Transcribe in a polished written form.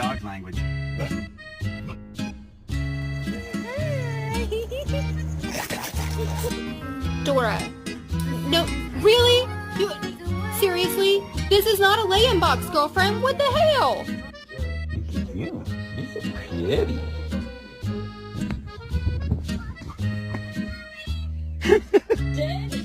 dog language. Dora. No, really? You seriously? This is not a lay-in box, girlfriend. What the hell? You, this is pretty. Daddy.